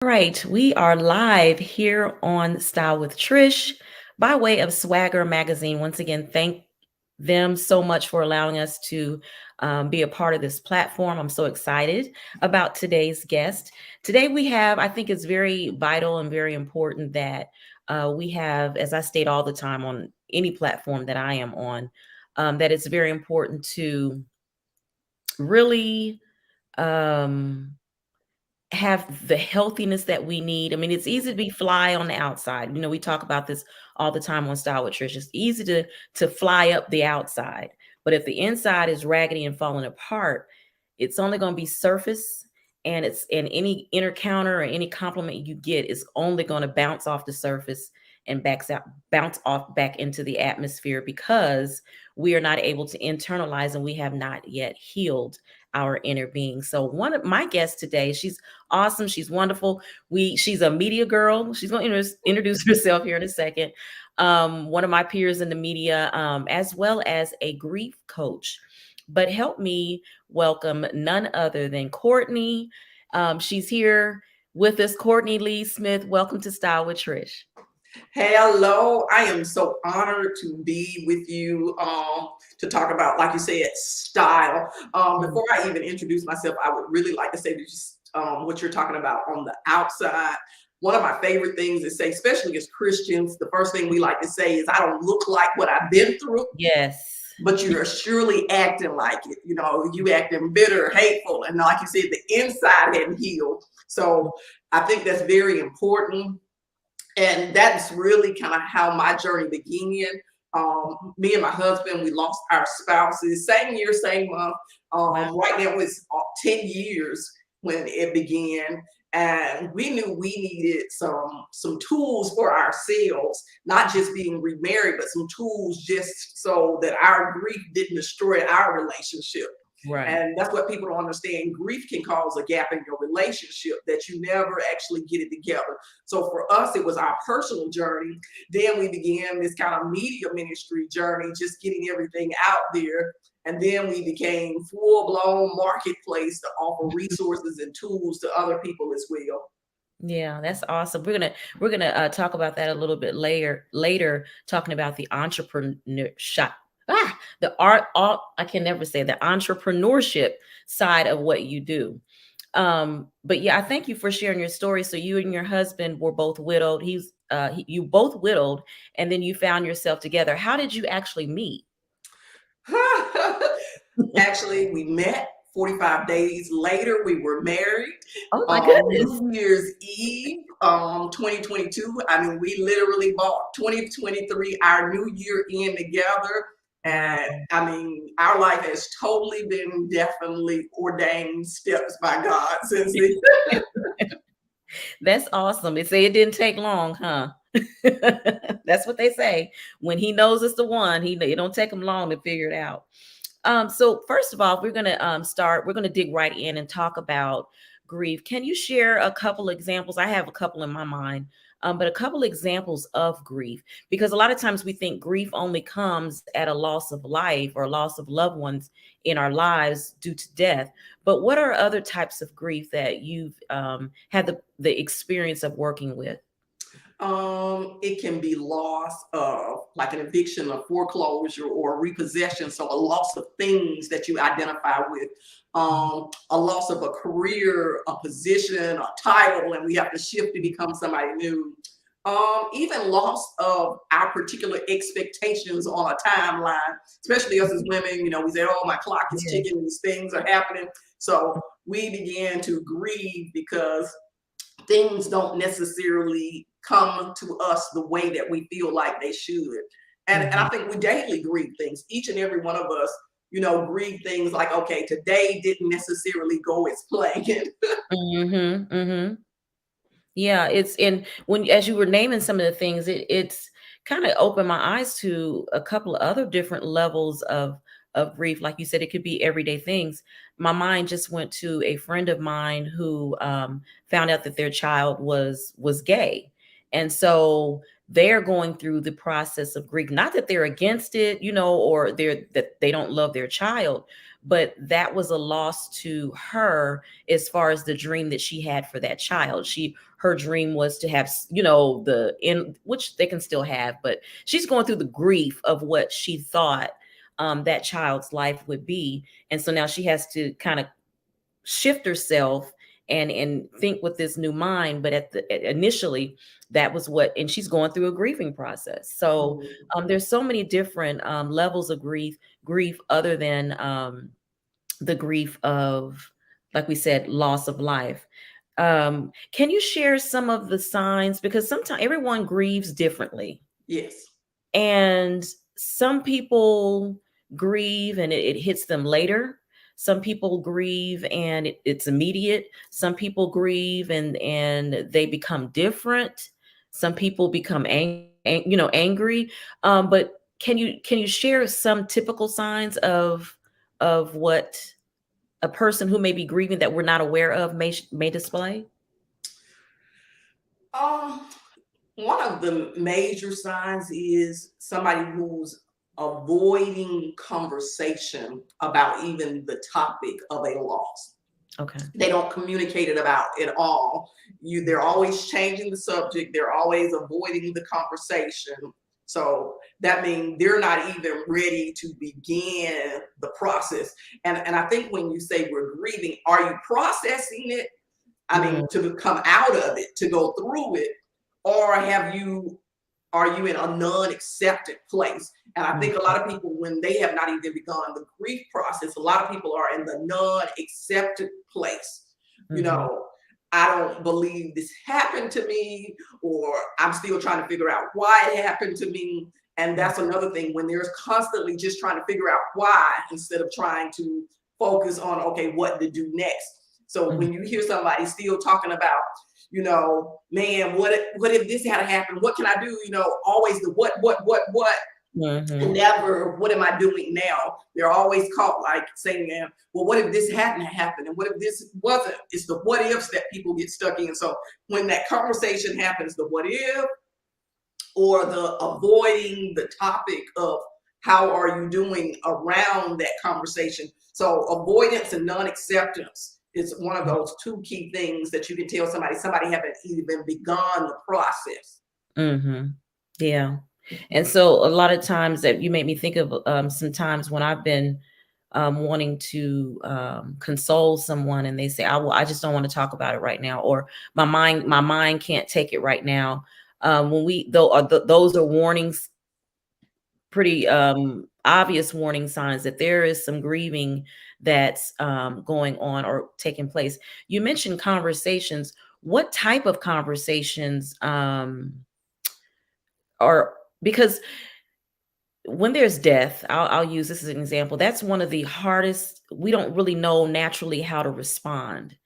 All right, we are live here on Style with Trish by way of Swagger Magazine. Once again, thank them so much for allowing us to be a part of this platform. I'm so excited about today's guest. Today, we have, I think it's very vital and very important that we have, as I state all the time on any platform that I am on, that it's very important to really. Um, have the healthiness that we need. I mean, it's easy to be fly on the outside. You know, we talk about this all the time on Style with Trish. It's easy to fly up the outside, but if the inside is raggedy and falling apart, it's only going to be surface, and it's in any inner counter or any compliment you get is only going to bounce off the surface and bounce off back into the atmosphere because we are not able to internalize and we have not yet healed our inner being. So one of my guests today, she's awesome. She's wonderful. She's a media girl. She's going to introduce herself here in a second. One of my peers in the media, as well as a grief coach. But help me welcome none other than Courtney. She's here with us, Courtney Lee Smith. Welcome to Style with Trish. Hello, I am so honored to be with you to talk about, like you said, style. Before I even introduce myself, I would really like to say just what you're talking about on the outside. One of my favorite things to say, especially as Christians, the first thing we like to say is, I don't look like what I've been through. Yes. But you're surely acting like it. You know, you acting bitter, hateful, and like you said, the inside hadn't healed. So I think that's very important. And that's really kind of how my journey began. Me and my husband, we lost our spouses same year, same month. Wow. Right now it's 10 years when it began. And we knew we needed some tools for ourselves, not just being remarried, but some tools just so that our grief didn't destroy our relationship. Right. And that's what people don't understand. Grief can cause a gap in your relationship that you never actually get it together. So for us, it was our personal journey. Then we began this kind of media ministry journey, just getting everything out there. And then we became full-blown marketplace to offer resources and tools to other people as well. Yeah, that's awesome. We're gonna talk about that a little bit later, talking about the entrepreneurship. The art. I can never say the entrepreneurship side of what you do. But yeah, I thank you for sharing your story. So you and your husband were both widowed. You both widowed, and then you found yourself together. How did you actually meet? Actually, we met 45 days later. We were married. Oh my goodness. New Year's Eve, 2022. I mean, we literally bought 2023, our new year in together. And I mean, our life has totally been definitely ordained steps by God since then. That's awesome. They say it didn't take long, huh? That's what they say. When he knows it's the one, it don't take him long to figure it out. So first of all, we're gonna start. We're gonna dig right in and talk about grief. Can you share a couple examples? I have a couple in my mind, but a couple examples of grief, because a lot of times we think grief only comes at a loss of life or loss of loved ones in our lives due to death. But what are other types of grief that you've had the experience of working with? It can be loss of like an eviction, a foreclosure, or a repossession. So a loss of things that you identify with, a loss of a career, a position, a title, and we have to shift to become somebody new. Even loss of our particular expectations on a timeline, especially us as women. You know, we say, "Oh, my clock is Yeah. ticking; these things are happening." So we began to grieve because things don't necessarily come to us the way that we feel like they should. And I Mhm. think we daily grieve things. Each and every one of us, you know, grieve things like, okay, today didn't necessarily go as planned. Mhm. Mhm. Yeah, it's in when as you were naming some of the things, it's kind of opened my eyes to a couple of other different levels of grief. Like you said, it could be everyday things. My mind just went to a friend of mine who found out that their child was gay, and so they're going through the process of grief. Not that they're against it, or that they don't love their child, but that was a loss to her as far as the dream that she had for that child. Her dream was to have, the in which they can still have, but she's going through the grief of what she thought that child's life would be. And so now she has to kind of shift herself and think with this new mind. But initially, that was what, and she's going through a grieving process. So there's so many different levels of grief other than the grief of, like we said, loss of life. Can you share some of the signs? Because sometimes everyone grieves differently. Yes. And some people grieve and it hits them later. Some people grieve and it's immediate. Some people grieve and they become different. Some people become angry. But can you share some typical signs of what a person who may be grieving that we're not aware of may display? One of the major signs is somebody who's avoiding conversation about even the topic of a loss. Okay. They don't communicate it about at all. They're always changing the subject. They're always avoiding the conversation. So that means they're not even ready to begin the process. And I think when you say we're grieving, are you processing it? I mean, to come out of it, to go through it, or are you in a non-accepted place? And I think a lot of people, when they have not even begun the grief process, a lot of people are in the non-accepted place. You know, I don't believe this happened to me, or I'm still trying to figure out why it happened to me. And that's another thing, when there's constantly just trying to figure out why instead of trying to focus on, okay, what to do next. So when you hear somebody still talking about, man, what if this had happened? What can I do? Always the what, and never what am I doing now? They're always caught like saying, well, what if this hadn't happened? And what if this wasn't? It's the what ifs that people get stuck in. So when that conversation happens, the what if, or the avoiding the topic of how are you doing around that conversation. So avoidance and non-acceptance is one of those two key things that you can tell somebody haven't even begun the process. Yeah. And so a lot of times that you made me think of sometimes when I've been wanting to console someone and they say, I just don't want to talk about it right now, or my mind can't take it right now. Those are warnings, pretty obvious warning signs that there is some grieving that's going on or taking place. You mentioned conversations. What type of conversations are, because when there's death, I'll use this as an example. That's one of the hardest. We don't really know naturally how to respond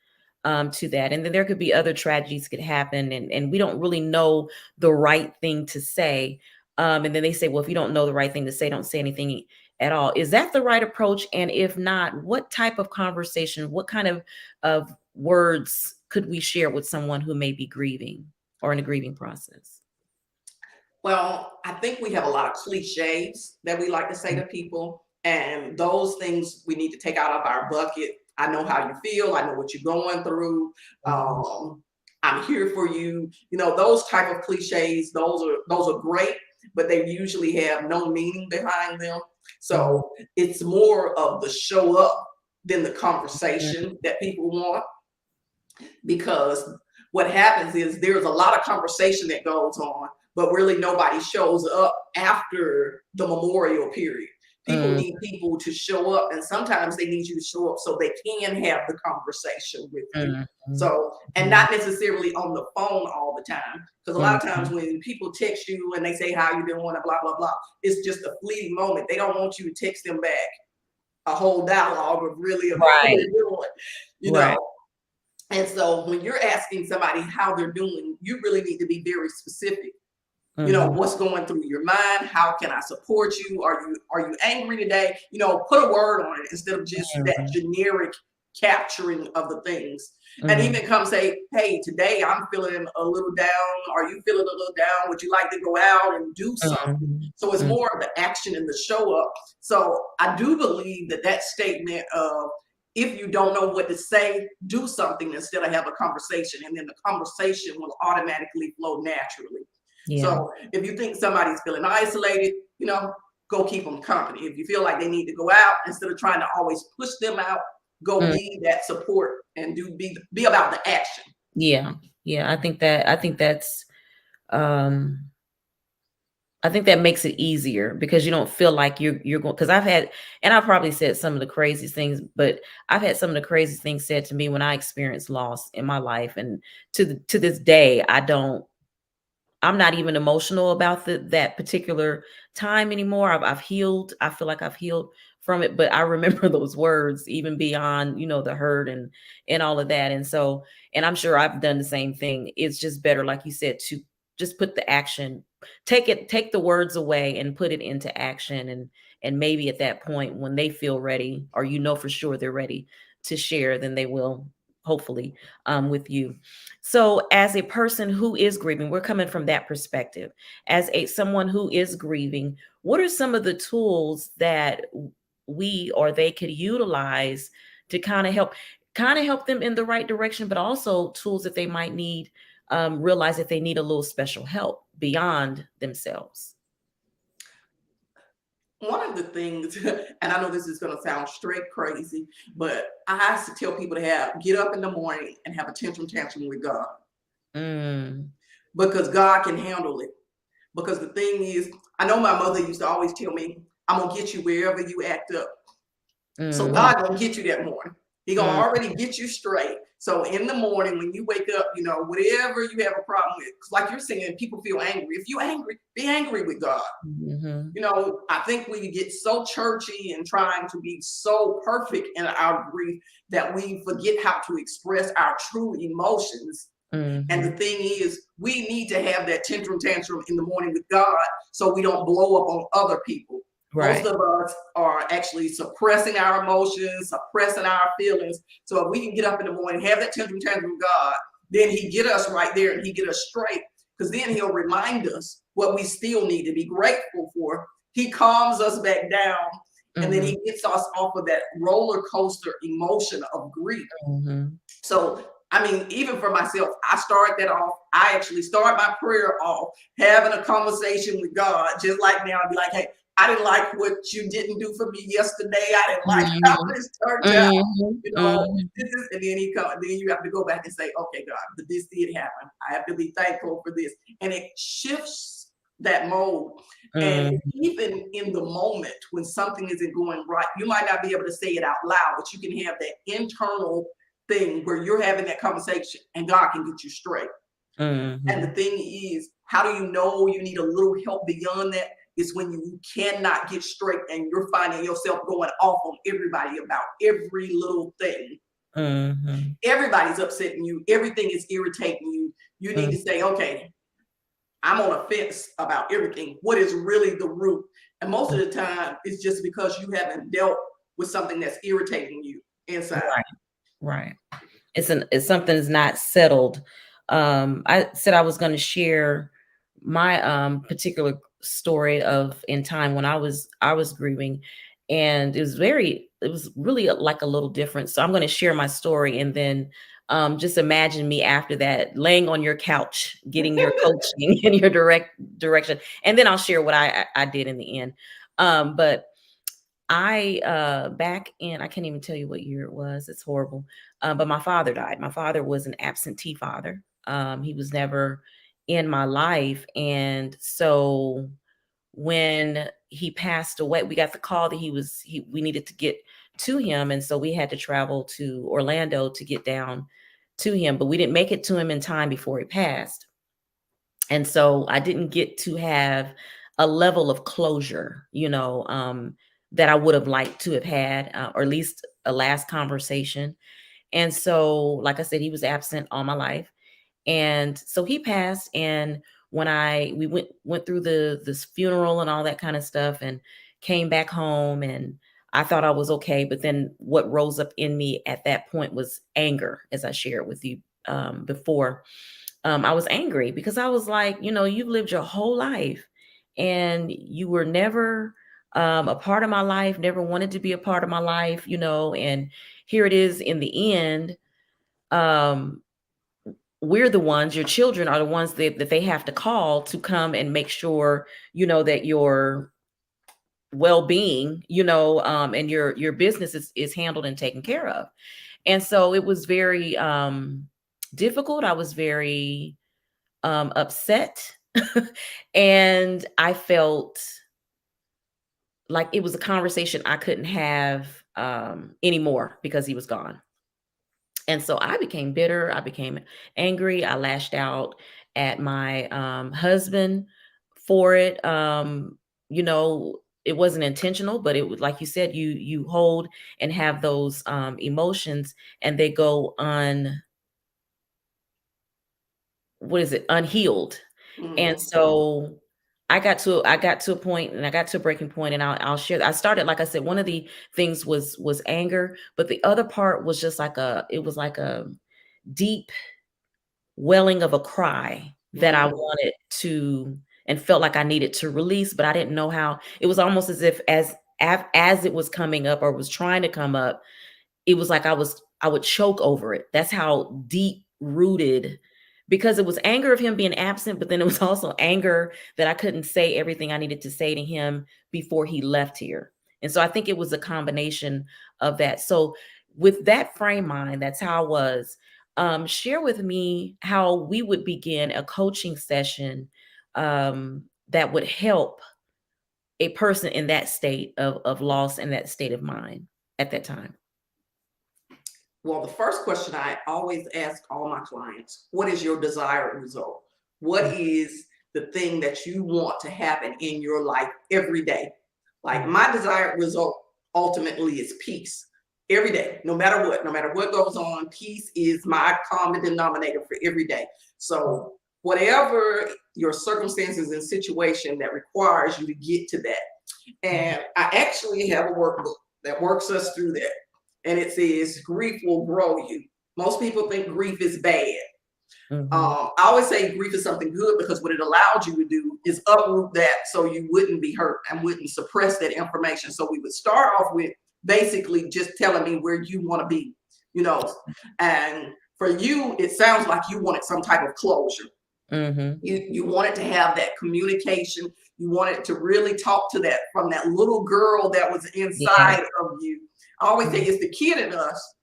to that. And then there could be other tragedies could happen and we don't really know the right thing to say. And then they say, well, if you don't know the right thing to say, don't say anything at all. Is that the right approach? And if not, what type of conversation, what kind of words could we share with someone who may be grieving or in a grieving process? Well, I think we have a lot of cliches that we like to say to people, and those things we need to take out of our bucket. I know how you feel. I know what you're going through. I'm here for you. Those type of cliches, those are great, but they usually have no meaning behind them. So it's more of the show up than the conversation that people want, because what happens is there's a lot of conversation that goes on, but really nobody shows up after the memorial period. People need people to show up, and sometimes they need you to show up so they can have the conversation with you. So, and not necessarily on the phone all the time, because a lot of times when people text you and they say how you doing and blah blah blah, it's just a fleeting moment. They don't want you to text them back a whole dialogue of really of how they're doing, know. And so when you're asking somebody how they're doing, you really need to be very specific. What's going through your mind? How can I support you? Are you angry today? Put a word on it instead of just that generic capturing of the things. And Mm-hmm. even come say, hey, today I'm feeling a little down. Are you feeling a little down? Would you like to go out and do something? So it's Mm-hmm. more of the action and the show up. So I do believe that that statement of, if you don't know what to say, do something instead of have a conversation, and then the conversation will automatically flow naturally. Yeah. So if you think somebody's feeling isolated, go keep them company. If you feel like they need to go out, instead of trying to always push them out, go Mm. be that support and be about the action. Yeah. Yeah. Um I think that makes it easier because you don't feel like you're going, because I've had, and I've probably said some of the craziest things, but I've had some of the craziest things said to me when I experienced loss in my life. And to this day, I'm not even emotional about that particular time anymore. I've healed. I feel like I've healed from it, but I remember those words even beyond, the hurt and all of that. And so, and I'm sure I've done the same thing. It's just better, like you said, to just put the action, take the words away and put it into action. And maybe at that point when they feel ready, or for sure they're ready to share, then they will, hopefully, with you. So as a person who is grieving, we're coming from that perspective. As someone who is grieving, what are some of the tools that we or they could utilize to kind of help them in the right direction, but also tools that they might need, realize that they need a little special help beyond themselves? One of the things, and I know this is going to sound straight crazy, but I have to tell people to get up in the morning and have a tantrum with God, Mm, because God can handle it. Because the thing is, I know my mother used to always tell me, I'm gonna get you wherever you act up. So mhm, God gonna get you that morning. He gonna mm, already get you straight. So in the morning when you wake up, whatever you have a problem with, because like you're saying, people feel angry. If you're angry, be angry with God. mhm, I think we get so churchy and trying to be so perfect in our grief that we forget how to express our true emotions. And the mhm. thing is, we need to have that tantrum in the morning with God so we don't blow up on other people. Most Right. of us are actually suppressing our emotions, suppressing our feelings. So if we can get up in the morning, have that tantrum with God, then He get us right there and He get us straight. Because then He'll remind us what we still need to be grateful for. He calms us back down, and then Mhm, He gets us off of that roller coaster emotion of grief. mhm, So, I mean, even for myself, I start that off. I actually start my prayer off having a conversation with God, just like now. I'd be like, hey, I didn't like what you didn't do for me yesterday. I didn't like how mhm, this turned out. mhm, mhm, This is, and then then you have to go back and say, okay, God, but this did happen. I have to be thankful for this. And it shifts that mode. And mhm. even in the moment when something isn't going right, you might not be able to say it out loud, but you can have that internal thing where you're having that conversation and God can get you straight. And the Mhm. thing is, how do you know you need a little help beyond that? Is when you cannot get straight and you're finding yourself going off on everybody about every little thing. Mhm. Everybody's upsetting you, everything is irritating you. You need Mm. to say, okay, I'm on a fence about everything. What is really the root? And most of the time, it's just because you haven't dealt with something that's irritating you inside. Right, right. It's something that's not settled. I said I was going to share my particular story of in time when I was grieving, and it was really like a little different. So I'm going to share my story, and then just imagine me after that laying on your couch getting your coaching in your direction, and then I'll share what I did in the end. But back in, I can't even tell you what year it was. It's horrible. But my father died. My father was an absentee father. He was never in my life. And so when he passed away, we got the call that we needed to get to him. And so we had to travel to Orlando to get down to him, but we didn't make it to him in time before he passed. And so I didn't get to have a level of closure, that I would have liked to have had, or at least a last conversation. And so, like I said, he was absent all my life, and so he passed. And when we went through this funeral and all that kind of stuff, and came back home, and I thought I was okay, but then what rose up in me at that point was anger, as I shared with you before. I was angry because I was like, you've lived your whole life and you were never a part of my life, never wanted to be a part of my life, and here it is in the end. Um, we're the ones, your children are the ones that they have to call to come and make sure, that your well-being, and your business is handled and taken care of. And so it was very difficult. I was very upset. And I felt like it was a conversation I couldn't have anymore because he was gone. And so I became bitter. I became angry. I lashed out at my husband for it. It wasn't intentional, but it was like you said, you hold and have those emotions, and they go what is it, unhealed. And Mm. so I got to a point, and I got to a breaking point, and I'll share. I started, like I said, one of the things was anger, but the other part was just it was like a deep welling of a cry that I Mm. wanted to and felt like I needed to release, but I didn't know how. It was almost as if as it was coming up or was trying to come up, it was like I would choke over it. That's how deep rooted, because it was anger of him being absent, but then it was also anger that I couldn't say everything I needed to say to him before he left here. And so I think it was a combination of that. So with that frame mind, that's how I was. Share with me how we would begin a coaching session that would help a person in that state of loss and that state of mind at that time. Well, the first question I always ask all my clients, what is your desired result? What is the thing that you want to happen in your life every day? Like Mhm. my desired result ultimately is peace every day, no matter what goes on, peace is my common denominator for every day. So whatever your circumstances and situation that requires you to get to that. And I actually have a workbook that works us through that. And it says, grief will grow you. Most people think grief is bad. Mhm. I always say grief is something good because what it allowed you to do is uproot that so you wouldn't be hurt and wouldn't suppress that information. So we would start off with basically just telling me where you want to be, you know. And for you, it sounds like you wanted some type of closure. Mhm. You wanted to have that communication. You wanted to really talk to that from that little girl that was Yeah. inside of you. I always say Mhm. it's the kid in us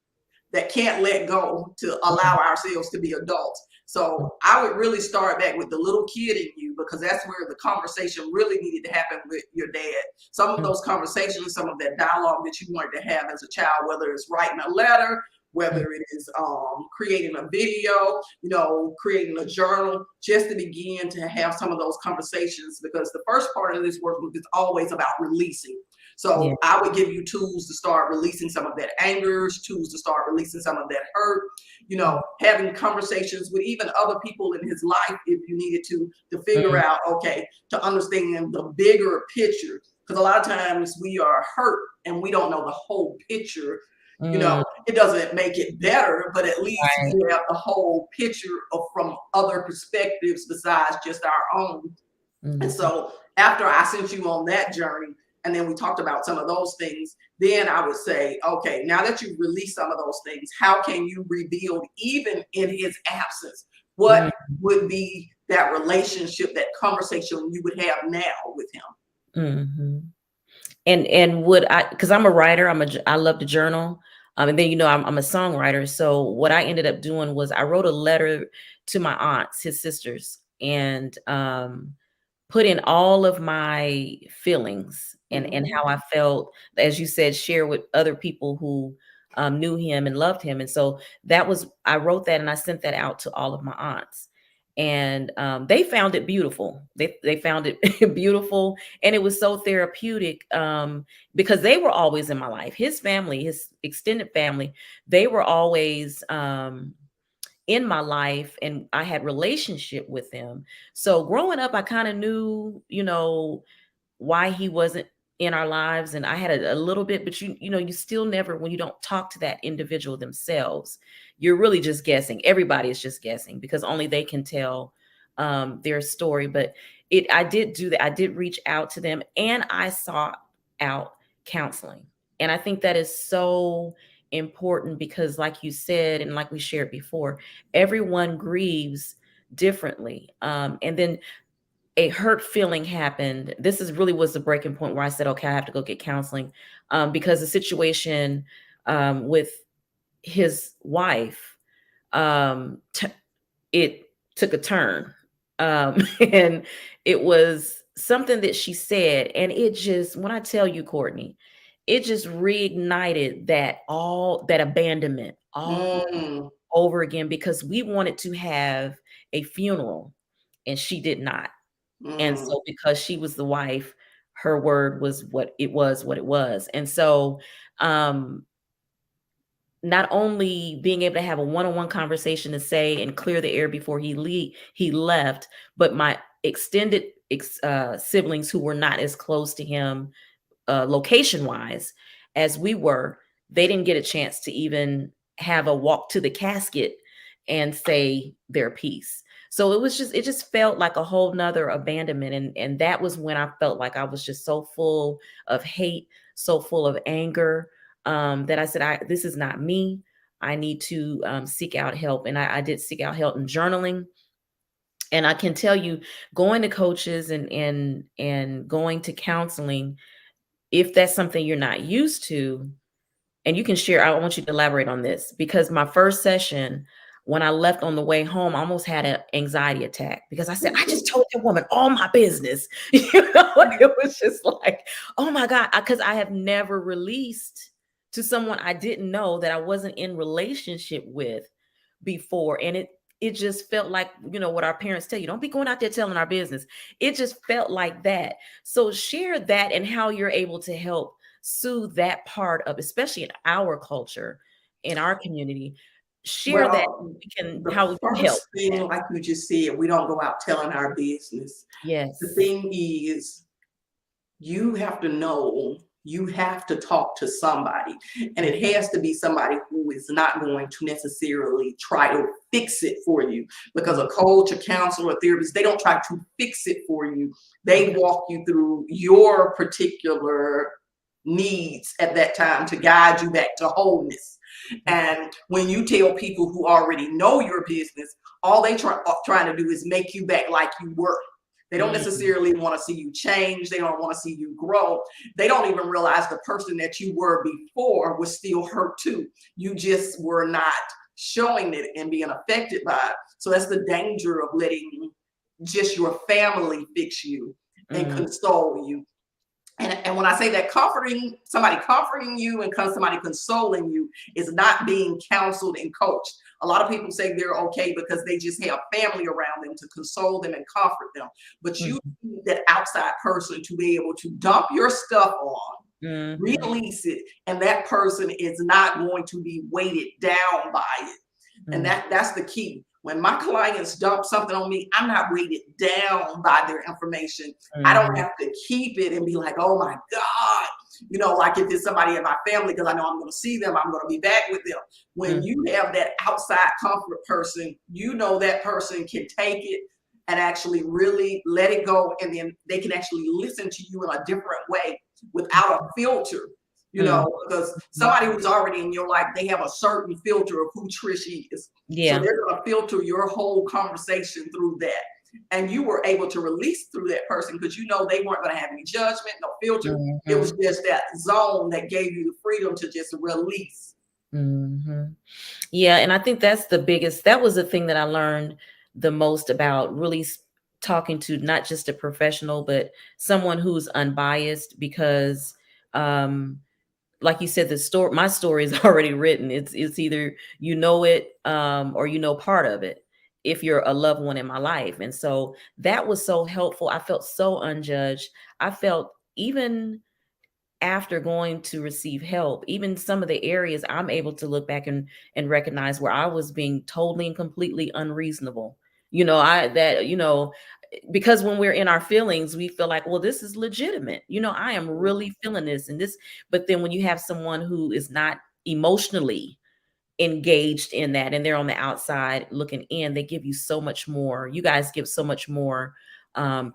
that can't let go to allow ourselves to be adults. So I would really start back with the little kid in you because that's where the conversation really needed to happen with your dad. Some of Mhm. those conversations, some of that dialogue that you wanted to have as a child, whether it's writing a letter, Mhm. whether it is creating a video, creating a journal, just to begin to have some of those conversations because the first part of this work is always about releasing. Yeah. So I would give you tools to start releasing some of that anger, tools to start releasing some of that hurt, Mhm. having conversations with even other people in his life if you needed to figure Mhm. out, okay, to understand the bigger picture. Because a lot of times we are hurt and we don't know the whole picture. Mm. It doesn't make it better, but at least Right. we have the whole picture from other perspectives besides just our own. And Mhm. so after I sent you on that journey, and then we talked about some of those things, then I would say, okay, now that you've released some of those things, how can you rebuild even in his absence? What Mhm. would be that relationship, that conversation you would have now with him? Mhm. And would I, because I'm a writer, I love to journal. And then I'm a songwriter. So what I ended up doing was I wrote a letter to my aunts, his sisters, and put in all of my feelings and Mm-hmm. how I felt, as you said, share with other people who knew him and loved him. And so I wrote that and I sent that out to all of my aunts. And they found it beautiful. They found it beautiful, and it was so therapeutic because they were always in my life. His family, his extended family, they were always in my life, and I had relationship with them. So growing up, I kind of knew, why he wasn't in our lives, and I had a little bit, but you know, you still never, when you don't talk to that individual themselves, you're really just guessing. Everybody is just guessing because only they can tell their story. But I did do that. I did reach out to them, and I sought out counseling. And I think that is so important because, like you said, and like we shared before, everyone grieves differently. And then a hurt feeling happened. This is really was the breaking point where I said, okay, I have to go get counseling, because the situation with his wife, it took a turn. And it was something that she said. And it just, when I tell you, Courtney, it just reignited all that abandonment all Mm, over again because we wanted to have a funeral and she did not. And mm, so because she was the wife, her word was what it was. And so not only being able to have a one-on-one conversation to say and clear the air before he left, but my extended siblings who were not as close to him location wise as we were, they didn't get a chance to even have a walk to the casket and say their piece. So it just felt like a whole nother abandonment. And that was when I felt like I was just so full of hate, so full of anger, that I said, this is not me. I need to seek out help. And I did seek out help in journaling. And I can tell you, going to coaches and going to counseling, if that's something you're not used to, and you can share, I want you to elaborate on this because my first session, when I left on the way home, I almost had an anxiety attack because I said, I just told that woman all my business. It was just like, oh my God, because I have never released to someone I didn't know that I wasn't in relationship with before. And it just felt like, what our parents tell you, don't be going out there telling our business. It just felt like that. So share that and how you're able to help soothe that part of, especially in our culture, in our community. Share that well, the how we can help. first thing, like you just said, we don't go out telling our business. The Yes. thing is, you have to know, you have to talk to somebody, and it has to be somebody who is not going to necessarily try to fix it for you, because a coach, a counselor, a therapist, they don't try to fix it for you. They Okay. walk you through your particular needs at that time to guide you back to wholeness. Okay. And when you tell people who already know your business, all they trying to do is make you back like you were. They don't Mm, necessarily want to see you change. They don't want to see you grow. They don't even realize the person that you were before was still hurt too. You just were not showing it and being affected by it. So that's the danger of letting just your family fix you and mm, console you. And when I say that, somebody comforting you and somebody consoling you is not being counseled and coached. A lot of people say they're okay because they just have family around them to console them and comfort them. But you mm, need that outside person to be able to dump your stuff on, mm, release it, and that person is not going to be weighted down by it. And mm, that's the key. When my clients dump something on me, I'm not weighted down by their information. I don't mm, have to keep it and be like, oh my God, like if it's somebody in my family, because I know I'm going to see them, I'm going to be back with them. When mm, you have that outside comfort person, that person can take it and actually really let it go. And then they can actually listen to you in a different way without a filter. mm, Because mm. somebody who's already in your life, they have a certain filter of who Trish is. So Yeah. they're going to filter your whole conversation through that. And you were able to release through that person because they weren't going to have any judgment, no filter. It was Mhm. just that zone that gave you the freedom to just release. Mhm. Yeah, and I think that was the thing that I learned the most about really talking to not just a professional, but someone who's unbiased because, um, like you said, my story is already written. It's either it, or part of it if you're a loved one in my life. And so that was so helpful. I felt so unjudged. I felt even after going to receive help, even some of the areas I'm able to look back and recognize where I was being totally and completely unreasonable. I that because when we're in our feelings, we feel like, well, this is legitimate. I am really feeling this and this. But then when you have someone who is not emotionally engaged in that and they're on the outside looking in, they give you so much more. You guys give so much more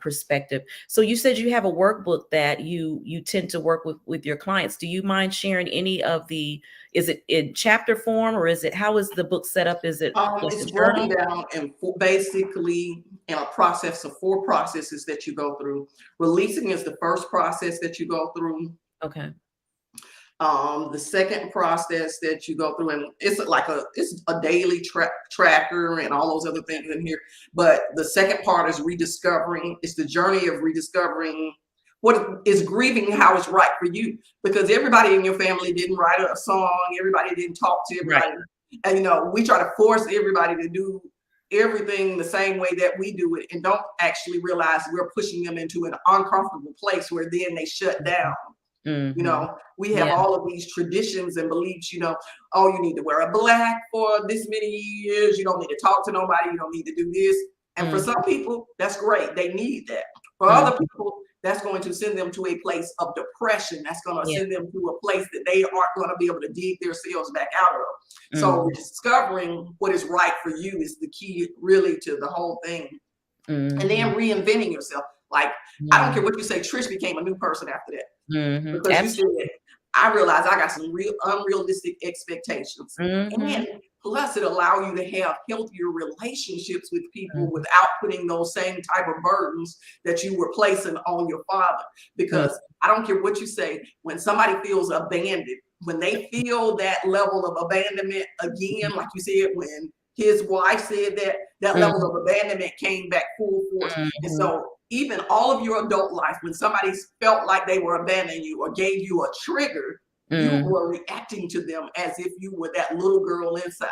perspective. So you said you have a workbook that you tend to work with your clients. Do you mind sharing any of is it in chapter form, or how is the book set up? Is it like It's a broken journal? down in basically in a process of 4 processes that you go through. Releasing is the first process that you go through. Okay. The second process that you go through, and it's a daily tracker and all those other things in here. But the second part is rediscovering. It's the journey of rediscovering what is grieving, how it's right for you, because everybody in your family didn't write a song, everybody didn't talk to Right. everybody, and we try to force everybody to do everything the same way that we do it, and don't actually realize we're pushing them into an uncomfortable place where then they shut down. Mm-hmm. We have Yeah. all of these traditions and beliefs, oh, you need to wear a black for this many years. You don't need to talk to nobody. You don't need to do this. And for some people, that's great. They need that. For other people, that's going to send them to a place of depression. That's going to Yeah. send them to a place that they aren't going to be able to dig themselves back out of. So discovering what is right for you is the key really to the whole thing. And then reinventing yourself. Like, I don't care what you say, Trish became a new person after that. Because Absolutely. you said, I realized I got some real unrealistic expectations. And plus it allows you to have healthier relationships with people without putting those same type of burdens that you were placing on your father. Because I don't care what you say, when somebody feels abandoned, when they feel that level of abandonment again, like you said, when his wife said that level of abandonment came back full force. And so even all of your adult life, when somebody felt like they were abandoning you or gave you a trigger, you were reacting to them as if you were that little girl inside.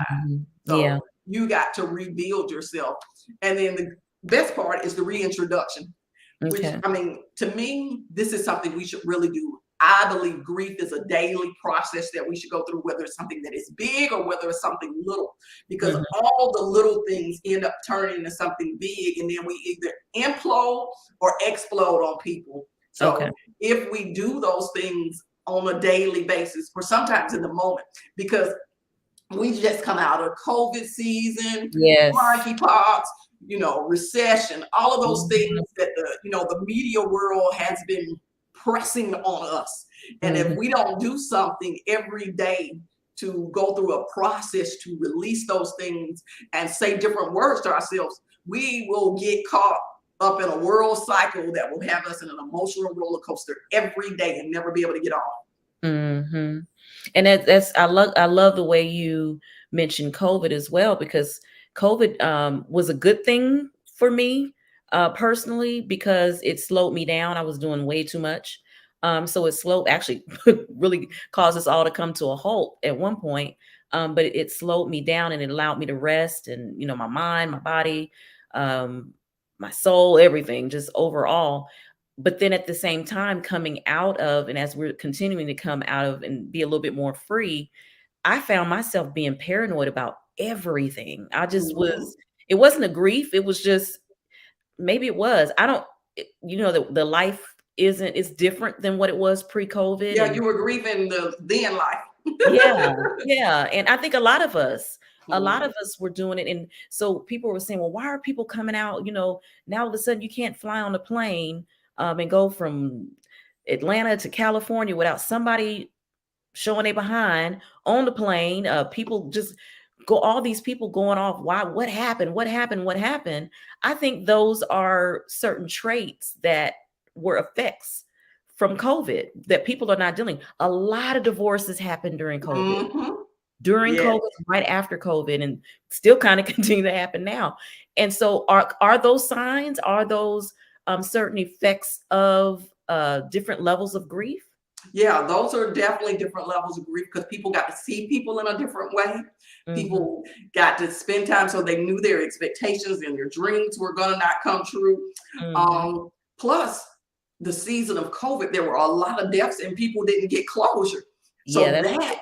Yeah. So you got to rebuild yourself. And then the best part is the reintroduction, which, Okay. I mean, to me, this is something we should really do. I believe grief is a daily process that we should go through, whether it's something that is big or whether it's something little, because all the little things end up turning into something big, and then we either implode or explode on people. So if we do those things on a daily basis, or sometimes in the moment, because we just come out of COVID season, Yes. monkeypox, recession, all of those things that the media world has been pressing on us. And if we don't do something every day to go through a process to release those things and say different words to ourselves, we will get caught up in a world cycle that will have us in an emotional roller coaster every day and never be able to get off. And I love the way you mentioned COVID as well, because COVID was a good thing for me personally, because it slowed me down. I was doing way too much. So it actually really caused us all to come to a halt at one point. But it slowed me down and it allowed me to rest, and my mind, my body, my soul, everything, just overall. But then at the same time, coming out of, and as we're continuing to come out of and be a little bit more free, I found myself being paranoid about everything. I just was, it wasn't a grief. It was just, maybe it was, I don't, the life it's different than what it was pre-COVID. Yeah, And you were grieving the then life. yeah. And I think a lot of us were doing it. And so people were saying, well, why are people coming out? Now all of a sudden you can't fly on a plane and go from Atlanta to California without somebody showing their behind on the plane. People just all these people going off. Why? What happened? What happened? What happened? I think those are certain traits that were effects from COVID that people are not dealing. A lot of divorces happened during COVID. During Yes. COVID, right after COVID, and still kind of continue to happen now. And so are those signs? Are those certain effects of different levels of grief? Yeah, those are definitely different levels of grief, because people got to see people in a different way. People got to spend time, so they knew their expectations and their dreams were going to not come true. Plus, the season of COVID, there were a lot of deaths and people didn't get closure. So that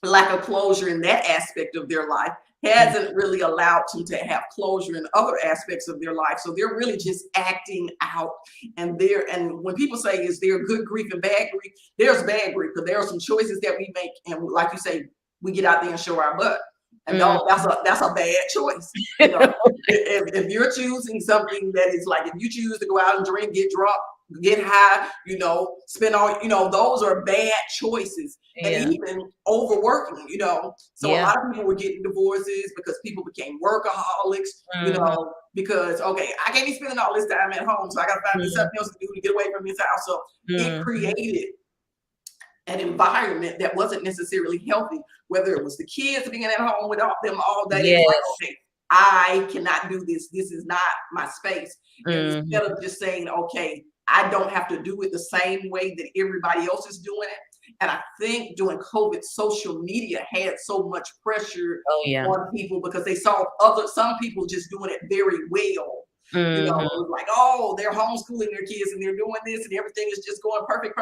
lack of closure in that aspect of their life hasn't really allowed them to have closure in other aspects of their life. So they're really just acting out. And when people say, is there good grief and bad grief? There's bad grief, because there are some choices that we make, and like you say, we get out there and show our butt. And no, that's a bad choice. You know, if you're choosing something that is like, if you choose to go out and drink, get drunk, get high, you know, spend all, you know, those are bad choices. And even overworking, you know. So a lot of people were getting divorces because people became workaholics, you know, because, okay, I can't be spending all this time at home, so I got to find me something else to do to get away from this house. So it created an environment that wasn't necessarily healthy, whether it was the kids being at home with them all day. It's like, okay, I cannot do this. This is not my space. And instead of just saying, okay, I don't have to do it the same way that everybody else is doing it. And I think during COVID, social media had so much pressure on people, because they saw some people just doing it very well. You know, it was like, oh, they're homeschooling their kids and they're doing this and everything is just going perfect.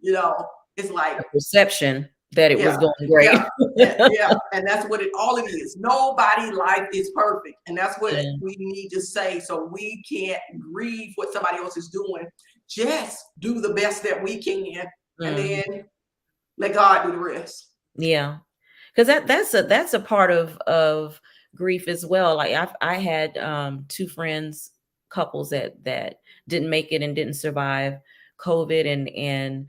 You know, it's like a perception that it was going great. And that's what all it is. Nobody's life is perfect. And that's what we need to say. So we can't grieve what somebody else is doing. Just do the best that we can, and then let God do the rest. Yeah. Because that's a part of grief as well. Like I had 2 friends, couples that didn't make it and didn't survive COVID. And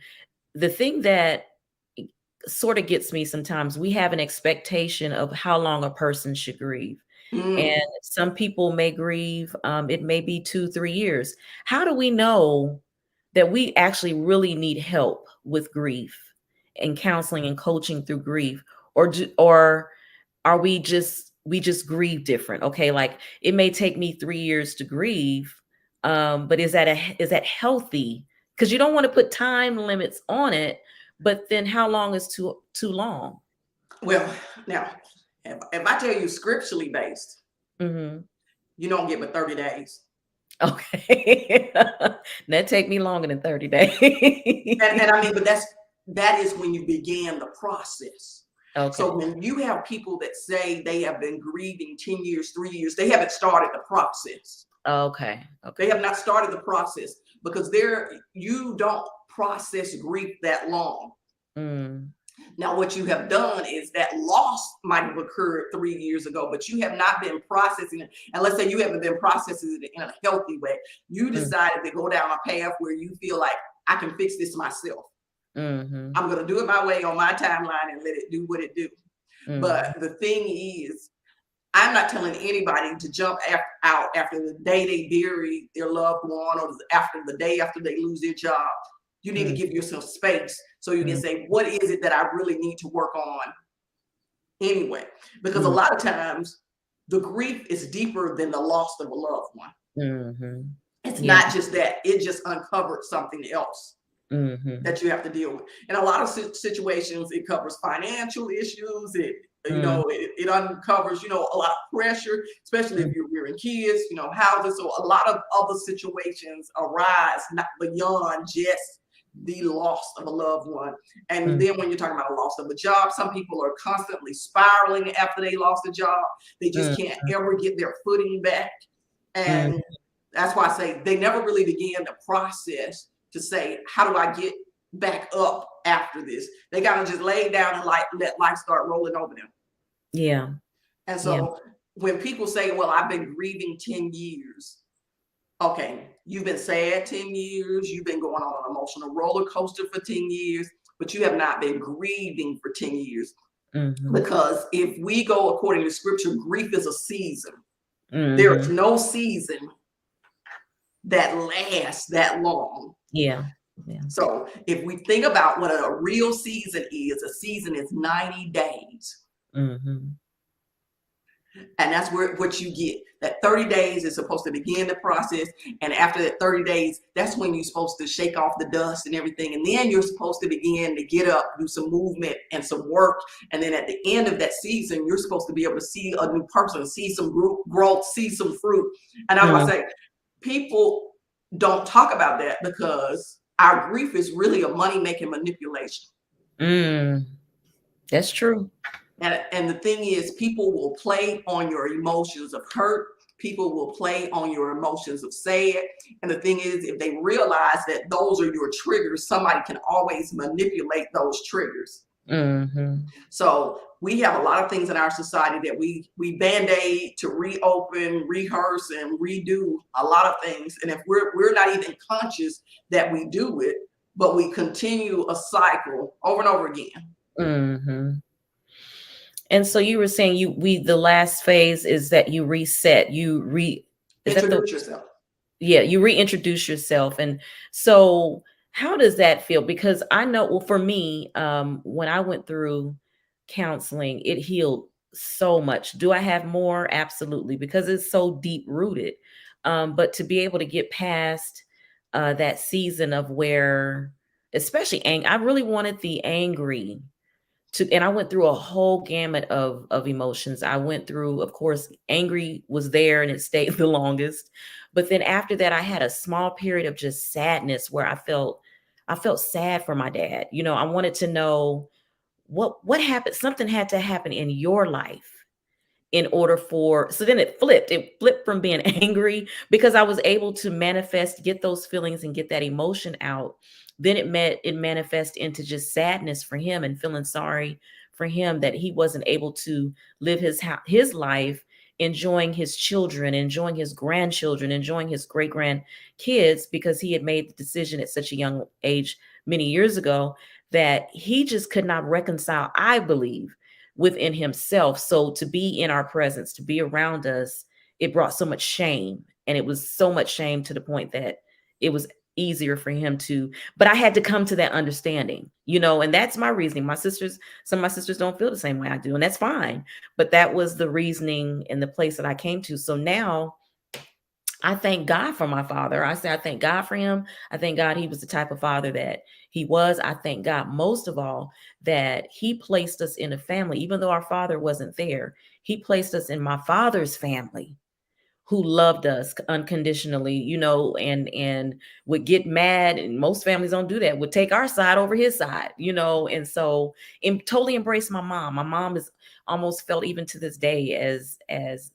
the thing that sort of gets me sometimes, we have an expectation of how long a person should grieve. And some people may grieve, it may be 2-3 years. How do we know that we actually really need help with grief and counseling and coaching through grief? Or are we just grieve different? Okay, like it may take me 3 years to grieve, but is that healthy? Because you don't want to put time limits on it, but then how long is too long? Well, now, if I tell you scripturally based, you don't get but 30 days. Okay. That take me longer than 30 days. and I mean, but that is when you began the process. Okay. So when you have people that say they have been grieving 10 years, 3 years, they haven't started the process. Okay. They have not started the process, because you don't process grief that long. Now, what you have done is that loss might have occurred 3 years ago, but you have not been processing it. And let's say you haven't been processing it in a healthy way. You decided to go down a path where you feel like, I can fix this myself. I'm going to do it my way on my timeline and let it do what it do. But the thing is, I'm not telling anybody to jump out after the day they bury their loved one, or after the day after they lose their job. You need to give yourself space so you can say, what is it that I really need to work on anyway? Because a lot of times the grief is deeper than the loss of a loved one. It's not just that, it just uncovered something else that you have to deal with. In a lot of situations, it covers financial issues. It uncovers, a lot of pressure, especially if you're rearing kids, houses. So a lot of other situations arise not beyond just the loss of a loved one. And then when you're talking about a loss of a job, some people are constantly spiraling after they lost a job. They just can't ever get their footing back. And that's why I say they never really began the process to say, how do I get back up after this? They kind of just lay down and let life start rolling over them. Yeah. And so when people say, well, I've been grieving 10 years. Okay, you've been sad 10 years. You've been going on an emotional roller coaster for 10 years, but you have not been grieving for 10 years. Because if we go according to scripture, grief is a season. There is no season that lasts that long. Yeah. So if we think about what a real season is, a season is 90 days. And that's what you get. That 30 days is supposed to begin the process. And after that 30 days, that's when you're supposed to shake off the dust and everything. And then you're supposed to begin to get up, do some movement and some work. And then at the end of that season, you're supposed to be able to see a new person, see some growth, see some fruit. And I want to say, people don't talk about that because our grief is really a money-making manipulation. That's true. And the thing is, people will play on your emotions of hurt. People will play on your emotions of sad. And the thing is, if they realize that those are your triggers, somebody can always manipulate those triggers. Mm-hmm. So we have a lot of things in our society that we band-aid to reopen, rehearse, and redo a lot of things. And if we're not even conscious that we do it, but we continue a cycle over and over again. Mm-hmm. And so you were saying the last phase is that you reset, is that the Introduce yourself. yeah, you reintroduce yourself. And so how does that feel? Because I know, well, for me, when I went through counseling, it healed so much. Do I have more? Absolutely, because it's so deep rooted. But to be able to get past that season of where, especially I really wanted the angry and I went through a whole gamut of emotions. I went through, of course, angry was there and it stayed the longest. But then after that, I had a small period of just sadness where I felt sad for my dad. I wanted to know what happened. Something had to happen in your life in order for, so then it flipped from being angry because I was able to get those feelings and get that emotion out. Then it manifest into just sadness for him and feeling sorry for him that he wasn't able to live his life, enjoying his children, enjoying his grandchildren, enjoying his great grandkids, because he had made the decision at such a young age many years ago that he just could not reconcile, I believe, within himself. So to be in our presence, to be around us, it brought so much shame. And it was so much shame to the point that it was easier for him to, but I had to come to that understanding, and that's my reasoning. Some of my sisters don't feel the same way I do, and that's fine. But that was the reasoning and the place that I came to. So now I thank God for my father. I say I thank God for him. I thank God he was the type of father that he was. I thank God most of all that he placed us in a family, even though our father wasn't there. He placed us in my father's family, who loved us unconditionally, and would get mad. And most families don't do that, would take our side over his side, and so totally embrace my mom. My mom is almost felt even to this day as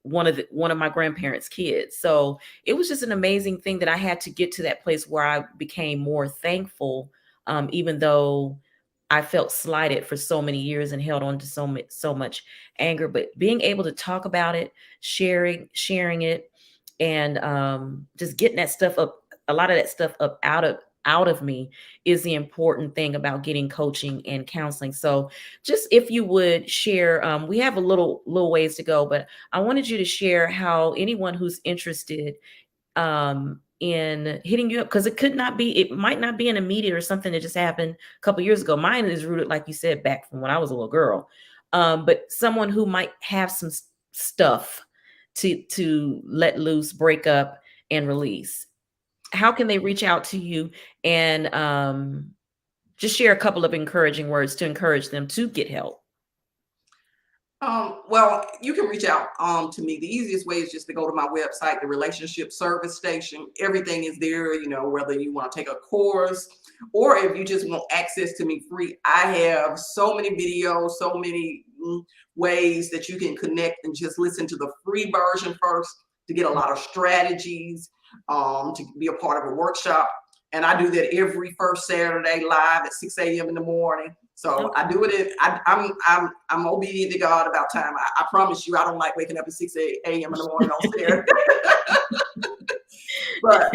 one of my grandparents' kids. So it was just an amazing thing that I had to get to that place where I became more thankful, even though I felt slighted for so many years and held on to so much anger. But being able to talk about it, sharing it, and just getting that stuff up, a lot of that stuff up out of me, is the important thing about getting coaching and counseling. So just if you would share, we have a little ways to go, but I wanted you to share how anyone who's interested in hitting you up, because it might not be an immediate or something that just happened a couple years ago. Mine is rooted, like you said, back from when I was a little girl. But someone who might have some stuff to let loose, break up, and release. How can they reach out to you and just share a couple of encouraging words to encourage them to get help? Well, you can reach out to me. The easiest way is just to go to my website, the Relationship Service Station. Everything is there, whether you want to take a course or if you just want access to me free. I have so many videos, so many ways that you can connect and just listen to the free version first to get a lot of strategies, to be a part of a workshop. And I do that every first Saturday live at 6 a.m. in the morning. So I do it. I'm obedient to God about time. I promise you, I don't like waking up at 6 a.m. in the morning on Saturday. But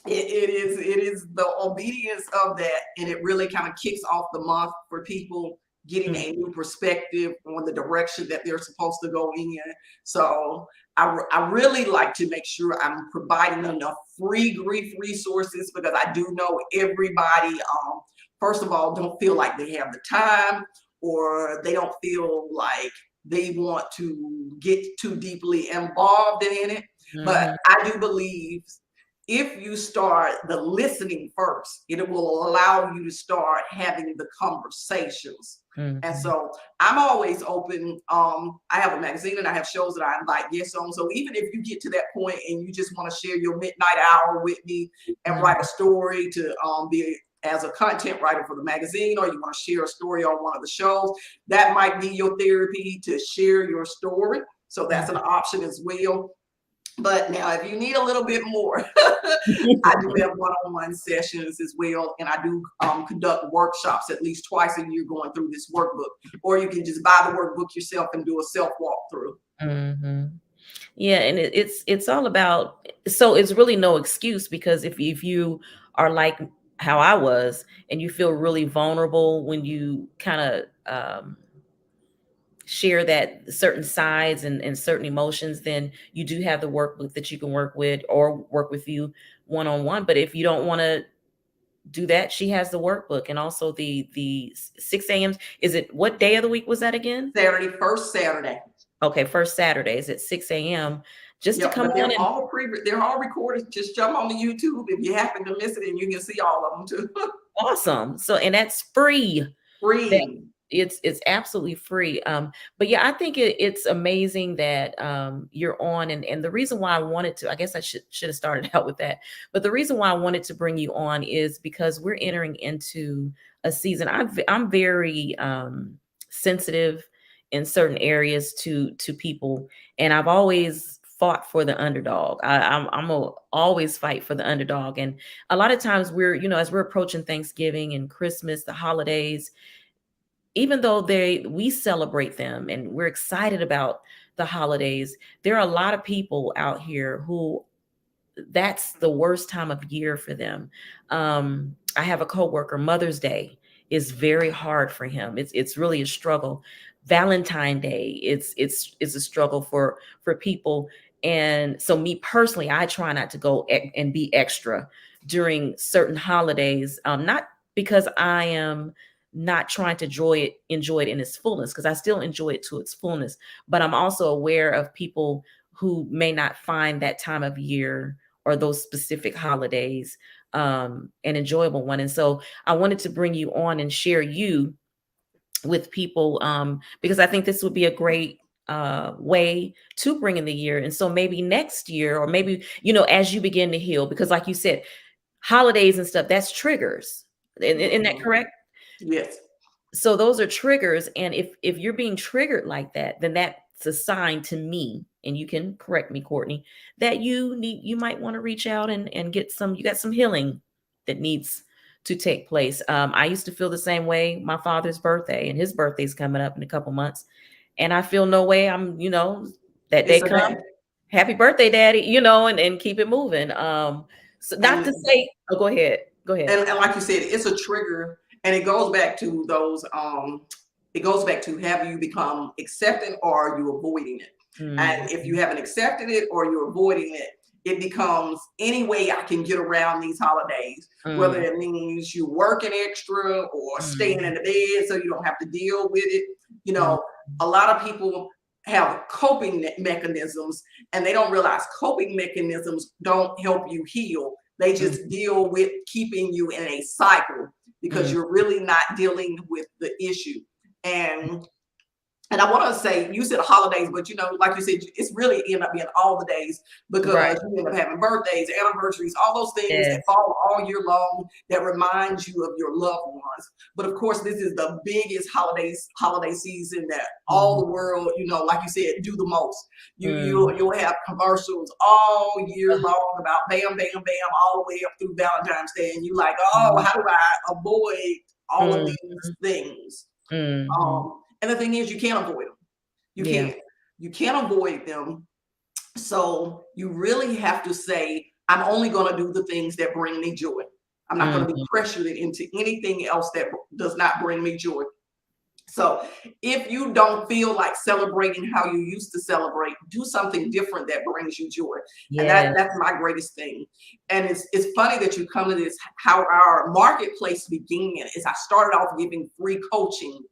it is the obedience of that, and it really kind of kicks off the month for people getting a new perspective on the direction that they're supposed to go in. So I really like to make sure I'm providing enough free grief resources, because I do know everybody, first of all, don't feel like they have the time, or they don't feel like they want to get too deeply involved in it. But I do believe if you start the listening first, it will allow you to start having the conversations. And so I'm always open. I have a magazine and I have shows that I invite guests on. So even if you get to that point and you just want to share your midnight hour with me and write a story to be as a content writer for the magazine, or you want to share a story on one of the shows, that might be your therapy to share your story. So that's an option as well. But now, if you need a little bit more, I do have one-on-one sessions as well, and I do conduct workshops at least twice a year going through this workbook. Or you can just buy the workbook yourself and do a self walkthrough. Mm-hmm. Yeah, and it's all about, so it's really no excuse, because if you are like how I was, and you feel really vulnerable when you kind of share that certain sides and certain emotions, then you do have the workbook that you can work with or work with you one on one. But if you don't want to do that, she has the workbook, and also the 6 a.m. Is it, what day of the week was that again? Saturday, first Saturday. Okay, first Saturdays at 6 a.m. just to Yep, come but on and they're all recorded. Just jump on the YouTube if you happen to miss it, and you can see all of them too. awesome. So, and that's free. That Free. it's absolutely free. But yeah, I think it's amazing that you're on, and the reason why I wanted to, I guess I should have started out with that, but the reason why I wanted to bring you on is because we're entering into a season. I'm very sensitive in certain areas to people, and I've always fought for the underdog. I'm a always fight for the underdog, and a lot of times we're, as we're approaching Thanksgiving and Christmas, the holidays, even though we celebrate them and we're excited about the holidays, there are a lot of people out here who that's the worst time of year for them. I have a coworker, Mother's Day is very hard for him. It's really a struggle. Valentine Day, it's a struggle for people. And so me personally, I try not to go and be extra during certain holidays. Not because I am not trying to enjoy it in its fullness, because I still enjoy it to its fullness. But I'm also aware of people who may not find that time of year or those specific holidays an enjoyable one. And so I wanted to bring you on and share you with people, because I think this would be a great way to bring in the year. And so maybe next year, or maybe, as you begin to heal, because like you said, holidays and stuff, that's triggers. Isn't that Mhm. correct? Yes. So those are triggers, and if you're being triggered like that, then that's a sign to me, and you can correct me, Courtney, that you might want to reach out and get some, you got some healing that needs to take place. I used to feel the same way. My father's birthday, and his birthday's coming up in a couple months, and I feel no way. I'm, that It's day a come, day. happy birthday, daddy, and keep it moving. So not to And say, oh, go ahead, go ahead. and like you said, it's a trigger, and it goes back to those it goes back to, have you become accepting, or are you avoiding it? And if you Mhm, haven't accepted it or you're avoiding it, it becomes any way I can get around these holidays, whether mm, it means you working extra or staying in mm, the bed so you don't have to deal with it. You mm, know, a lot of people have coping mechanisms, and they don't realize coping mechanisms don't help you heal. They mm, just deal with keeping you in a cycle, because mm. you're really not dealing with the issue. And I want to say, you said holidays, but like you said, it's really end up being all the days, Right. because you end up having birthdays, anniversaries, all those things that Yes. fall all year long that remind you of your loved ones. But of course, this is the biggest holiday season that all Mhm. the world, like you said, do the most. Mm. You'll have commercials all year long about bam, bam, bam, all the way up through Valentine's Day, and you like, oh, Mhm. how do I avoid all of Mhm. these things? Mhm. And the thing is, you can't avoid them. You Yeah. can't. You can't avoid them. So you really have to say, I'm only going to do the things that bring me joy. I'm not going to be Mhm. pressured into anything else that does not bring me joy. So if you don't feel like celebrating how you used to celebrate, do something different that brings you joy. And Yes. that's my greatest thing. And it's funny that you come to this. How our marketplace began is, I started off giving free coaching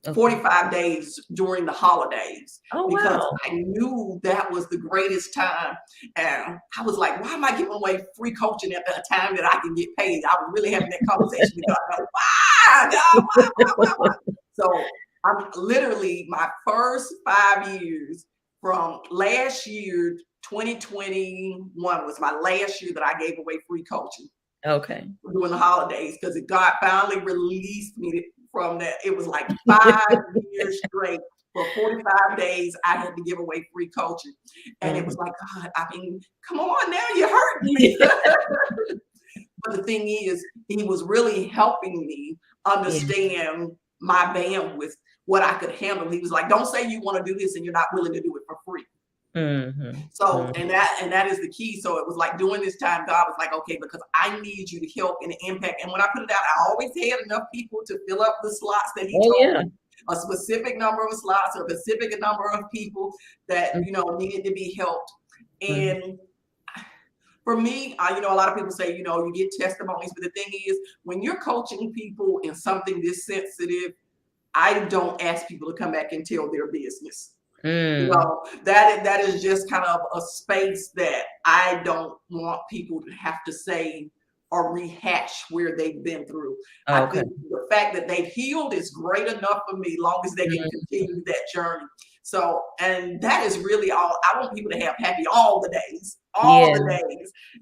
Okay. 45 days during the holidays, Oh, because wow. I knew that was the greatest time. And I was like, why am I giving away free coaching at the time that I can get paid? I was really having that conversation with God. Why, God, why? So I'm literally, my first 5 years, from last year, 2021 was my last year that I gave away free coaching. Okay. during the holidays because God finally released me from that. It was like 5 years straight. For 45 days, I had to give away free coaching. And it was Mhm. like, God, I mean, come on now, you're hurting me. But the thing is, he was really helping me Yeah. understand my bandwidth, what I could handle. He was like, don't say you want to do this and you're not willing to do it for free. Mhm. So, Mhm. and that is the key. So it was like during this time, God was like, okay, because I need you to help and impact. And when I put it out, I always had enough people to fill up the slots that he Oh, told yeah. me, a specific number of slots, a specific number of people that, Mm, you know, needed to be helped. mhm. And for me, you know, a lot of people say, you know, you get testimonies, but the thing is, when you're coaching people in something this sensitive, I don't ask people to come back and tell their business. You Mm. know, that is just kind of a space that I don't want people to have to say or rehash where they've been through. I Okay. think the fact that they've healed is great enough for me, long as they can Mhm. continue that journey. So, and that is really all. I want people to have happy all Yeah. the days.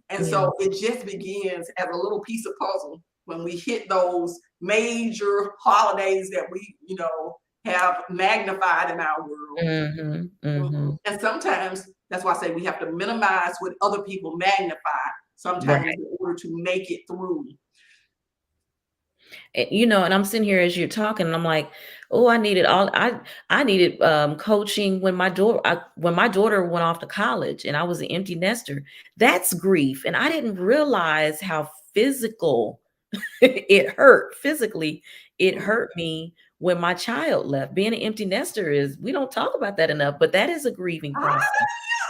And Yeah. so it just begins as a little piece of puzzle when we hit those major holidays that we, you know, have magnified in our world. Mhm. Mhm. And sometimes that's why I say we have to minimize what other people magnify sometimes Right. in order to make it through. You know, and I'm sitting here as you're talking, and I'm like, oh, I needed coaching when my daughter went off to college, and I was an empty nester. That's grief, and I didn't realize how physical it hurt. Physically, it Mhm. hurt me when my child left. Being an empty nester is, we don't talk about that enough, but that is a grieving process.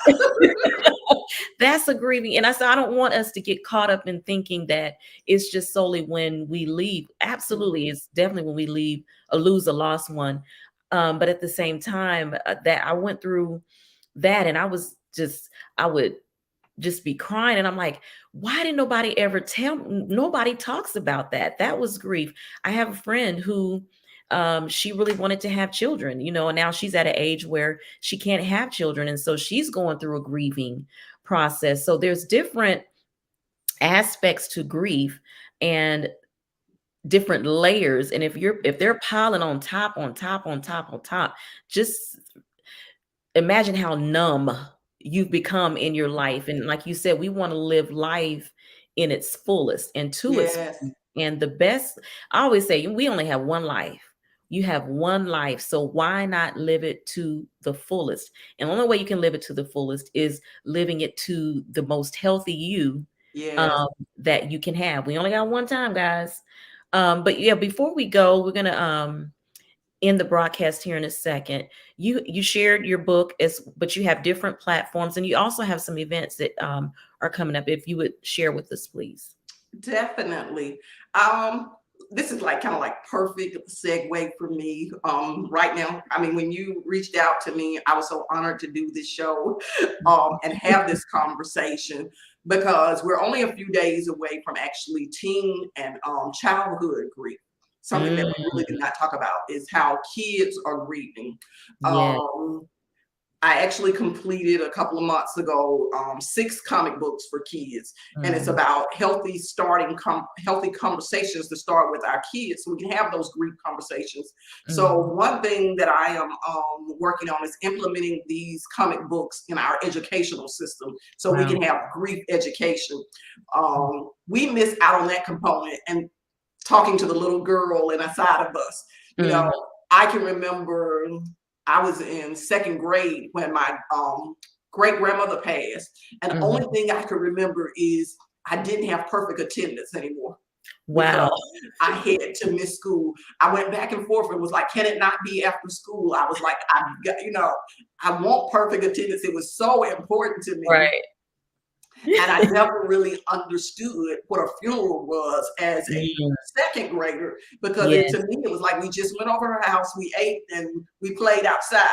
Ah, That's a grieving. And I said, I don't want us to get caught up in thinking that it's just solely when we leave. Absolutely. It's definitely when we leave or lose a lost one. But at the same time, that I went through that, and I would just be crying. And I'm like, why didn't nobody ever tell me? Nobody talks about that. That was grief. I have a friend who she really wanted to have children, you know, and now she's at an age where she can't have children. And so she's going through a grieving process. So there's different aspects to grief and different layers. And if they're piling on top, on top, on top, on top, just imagine how numb you've become in your life. And like you said, we want to live life in its fullest and to its yes, and the best. I always say we only have one life. You have one life. So why not live it to the fullest? And the only way you can live it to the fullest is living it to the most healthy you yes. um, that you can have. We only got one time, guys. But yeah, before we go, we're gonna in the broadcast here in a second. You shared your book but you have different platforms, and you also have some events that are coming up. If you would share with us, please. Definitely. Um, this is like kind of like perfect segue for me. Right now, I mean, when you reached out to me, I was so honored to do this show, and have this conversation because we're only a few days away from actually teen and childhood grief. Something that we Mm, really did not talk about is how kids are grieving. yeah. Um, I actually completed a couple of months ago 6 comic books for kids, and it's Mhm, about healthy conversations to start with our kids, so we can have those grief conversations. So mhm. one thing that I am working on is implementing these comic books in our educational system, so we Wow. can have grief education. We miss out on that component, and talking to the little girl inside of us. You know, Mhm, I can remember I was in second grade when my great grandmother passed, and the only mhm. thing I could remember is I didn't have perfect attendance anymore because Wow. I had to miss school. I went back and forth and was like, can it not be after school? I was like, I got, you know, I want perfect attendance. It was so important to me. Right. And I never really understood what a funeral was as a Mm, second grader because to yes. me, it was like we just went over her house, we ate, and we played outside.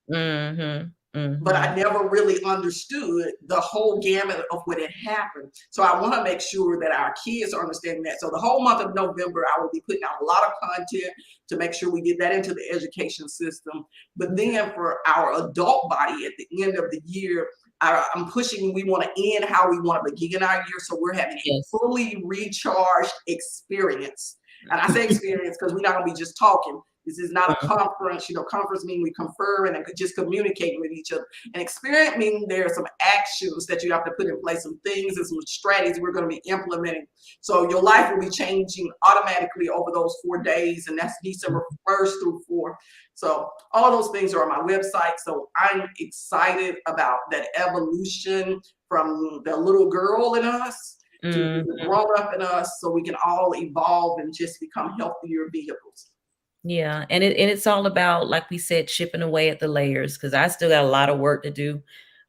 Mhm, But I mhm. never really understood the whole gamut of what had happened. So I want to make sure that our kids are understanding that. So the whole month of November, I will be putting out a lot of content to make sure we get that into the education system. But Okay. then for our adult body at the end of the year, I'm pushing, we want to end how we want to begin our year. So we're having a Yes. fully recharged experience. And I say experience because we're not going to be just talking. This is not a conference. Conference means we confer and just communicating with each other. And experience means there are some actions that you have to put in place, some things and some strategies we're going to be implementing. So your life will be changing automatically over those 4 days. And that's December 1st through 4th. So all those things are on my website. So I'm excited about that evolution from the little girl in us to the grown up in us, so we can all evolve and just become healthier vehicles. Yeah, and it's all about, like we said, chipping away at the layers, because I still got a lot of work to do.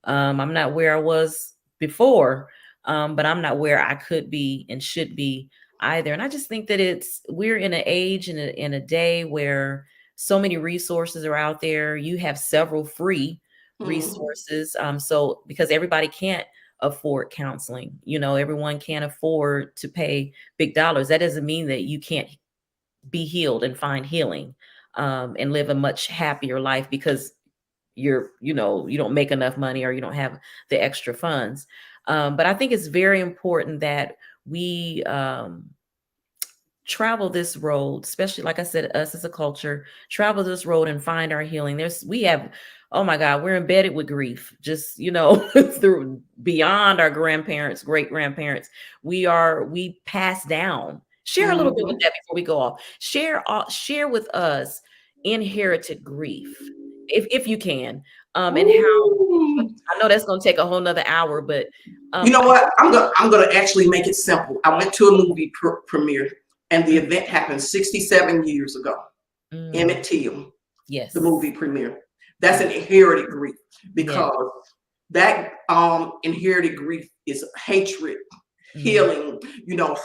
I'm not where I was before, but I'm not where I could be and should be either. And I just think that we're in an age and in a day where so many resources are out there. You have several free resources. So because everybody can't afford counseling, everyone can't afford to pay big dollars. That doesn't mean that you can't be healed and find healing, and live a much happier life because you don't make enough money or you don't have the extra funds. But I think it's very important that we travel this road, especially, like I said, us as a culture, travel this road and find our healing. Oh my God, we're embedded with grief, just, through beyond our grandparents, great grandparents. We pass down. Share a little bit with that before we go off. Share with us inherited grief, if you can, and how. I know that's going to take a whole nother hour, but you know what? I'm gonna actually make it simple. I went to a movie premiere, and the event happened 67 years ago. Emmett Till, yes, the movie premiere. That's an inherited grief, because that inherited grief is hatred, healing,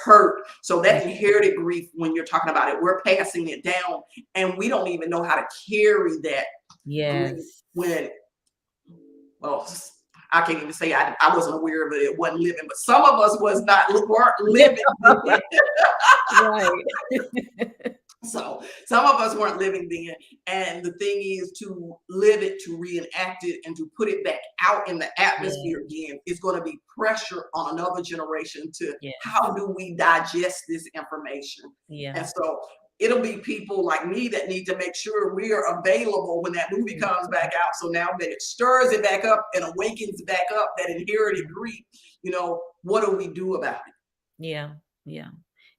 hurt. So that inherited grief, when you're talking about it, we're passing it down, and we don't even know how to carry that grief when, well, I can't even say I wasn't aware of it. It wasn't living, but some of us weren't living. Right. So some of us weren't living then. And the thing is, to live it, to reenact it, and to put it back out in the atmosphere again, is going to be pressure on another generation to how do we digest this information. And so it'll be people like me that need to make sure we are available when that movie comes back out. So now that it stirs it back up and awakens back up that inherited grief, what do we do about it? Yeah.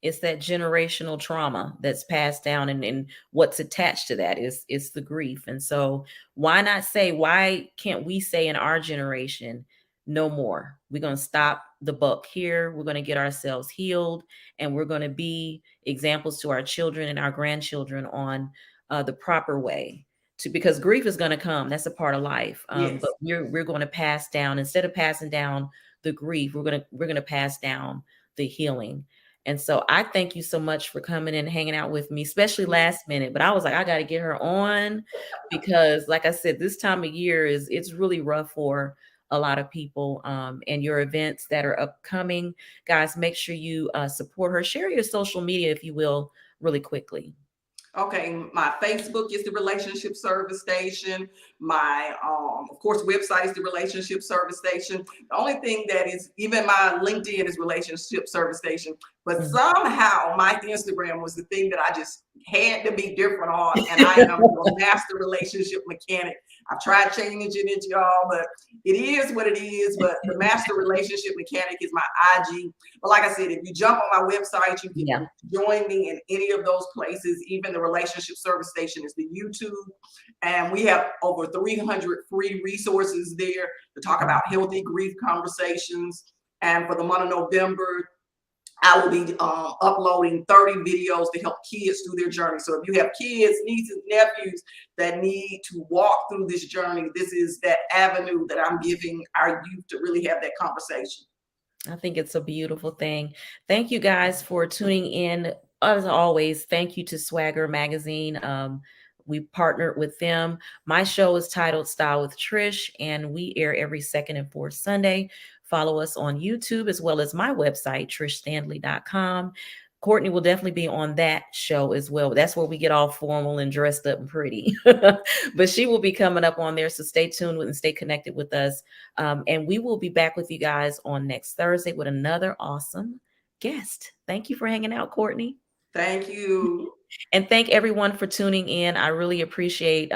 It's that generational trauma that's passed down, and what's attached to that is the grief. And so why can't we say in our generation, no more? We're going to stop the buck here. We're going to get ourselves healed, and we're going to be examples to our children and our grandchildren on the proper way because grief is going to come. That's a part of life. But we're going to pass down, instead of passing down the grief, we're going to pass down the healing. And so I thank you so much for coming and hanging out with me, especially last minute. But I was like, I got to get her on because, like I said, this time of year it's really rough for a lot of people. And your events that are upcoming, guys, make sure you support her. Share your social media, if you will, really quickly. Okay, my Facebook is the Relationship Service Station. My, of course, website is the Relationship Service Station. The only thing that is, even my LinkedIn is Relationship Service Station. But somehow my Instagram was the thing that I just had to be different on. And I am a master relationship mechanic. I've tried changing it, y'all, but it is what it is. But the master relationship mechanic is my IG. But like I said, if you jump on my website, you can join me in any of those places. Even the Relationship Service Station is the YouTube. And we have over 300 free resources there to talk about healthy grief conversations. And for the month of November, I will be uploading 30 videos to help kids through their journey. So if you have kids, nieces, nephews that need to walk through this journey, this is that avenue that I'm giving our youth to really have that conversation. I think it's a beautiful thing. Thank you guys for tuning in. As always, thank you to Swagger Magazine. We partnered with them. My show is titled Style with Trish, and we air every second and fourth Sunday. Follow us on YouTube as well as my website, trishstanley.com. Courtney will definitely be on that show as well. That's where we get all formal and dressed up and pretty. But she will be coming up on there. So stay tuned and stay connected with us. And we will be back with you guys on next Thursday with another awesome guest. Thank you for hanging out, Courtney. Thank you. And thank everyone for tuning in. I really appreciate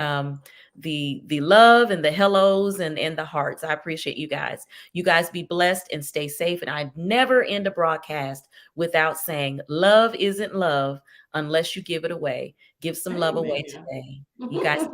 the love and the hellos and the hearts. I appreciate you guys. You guys be blessed and stay safe. And I never end a broadcast without saying love isn't love unless you give it away. Give some love away Amen. today. You guys